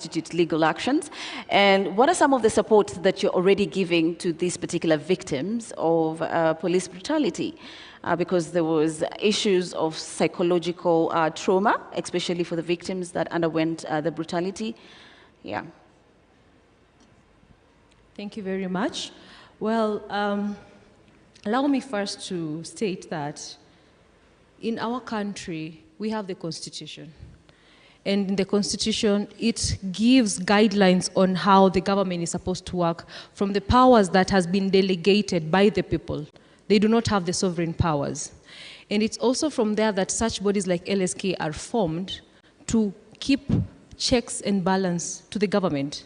constitute legal actions? And what are some of the supports that you're already giving to these particular victims of police brutality? Because there was issues of psychological trauma, especially for the victims that underwent the brutality. Yeah. Thank you very much. Well, allow me first to state that in our country, we have the Constitution. And in the Constitution, it gives guidelines on how the government is supposed to work from the powers that has been delegated by the people. They do not have the sovereign powers. And it's also from there that such bodies like LSK are formed to keep checks and balance to the government.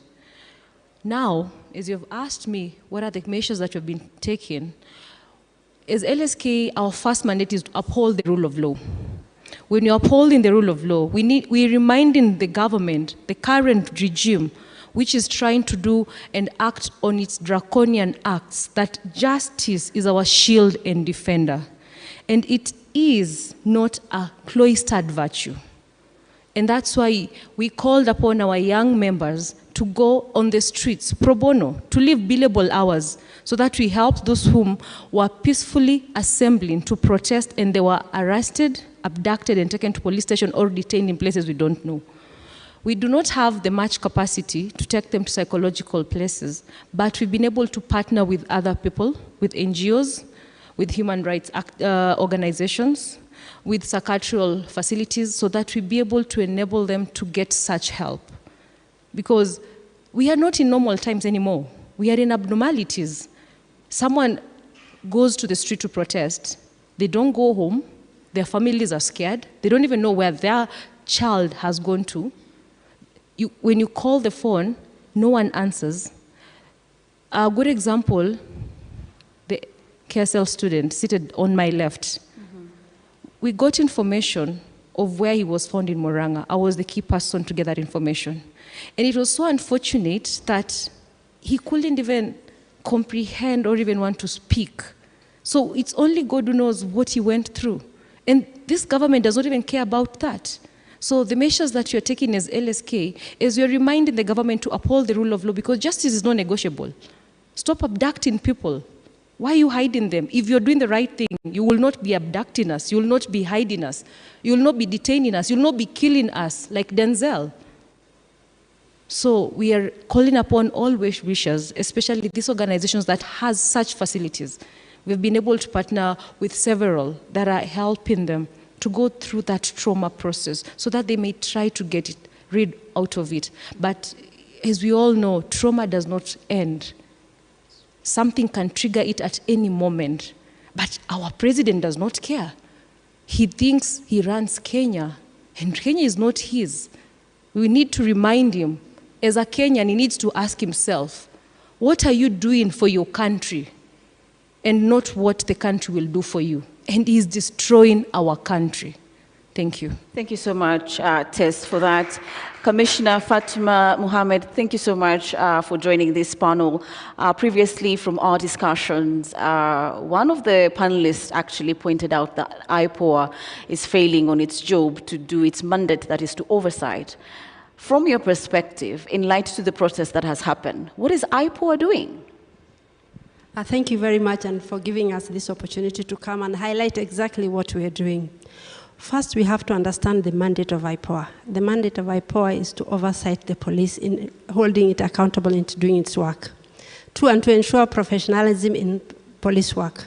Now, as you've asked me, what are the measures that have been taken? As LSK, our first mandate is to uphold the rule of law. When you're upholding the rule of law, we're reminding the government, the current regime, which is trying to do and act on its draconian acts, that justice is our shield and defender. And it is not a cloistered virtue. And that's why we called upon our young members to go on the streets, pro bono, to live billable hours, so that we help those whom were peacefully assembling to protest and they were arrested, abducted and taken to police station or detained in places we don't know. We do not have the much capacity to take them to psychological places, but we've been able to partner with other people, with NGOs, with human rights organizations, with psychiatrical facilities, so that we be able to enable them to get such help. Because we are not in normal times anymore. We are in abnormalities. Someone goes to the street to protest, they don't go home, their families are scared, they don't even know where their child has gone to. When you call the phone, no one answers. A good example, the KSL student seated on my left. We got information of where he was found in Murang'a. I was the key person to get that information. And it was so unfortunate that he couldn't even comprehend or even want to speak. So it's only God who knows what he went through. And this government does not even care about that. So the measures that you're taking as LSK is you're reminding the government to uphold the rule of law, because justice is non-negotiable. Stop abducting people. Why are you hiding them? If you're doing the right thing, you will not be abducting us. You will not be hiding us. You will not be detaining us. You will not be killing us like Denzel. So we are calling upon all wishers, especially these organizations that has such facilities. We've been able to partner with several that are helping them to go through that trauma process so that they may try to get rid out of it. But as we all know, trauma does not end. Something can trigger it at any moment. But our president does not care. He thinks he runs Kenya, and Kenya is not his. We need to remind him, as a Kenyan, he needs to ask himself, what are you doing for your country? And not what the country will do for you. And he's destroying our country. Thank you. Thank you so much, Tess, for that. Commissioner Fatima Mohammed, thank you so much for joining this panel. Previously, from our discussions, one of the panelists actually pointed out that IPOA is failing on its job to do its mandate, that is to oversight. From your perspective, in light to the process that has happened, what is IPOA doing? Thank you very much and for giving us this opportunity to come and highlight exactly what we are doing. First, we have to understand the mandate of IPOA. The mandate of IPOA is to oversight the police in holding it accountable into doing its work. Two, and to ensure professionalism in police work.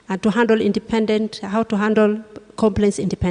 And to handle how to handle complaints independently.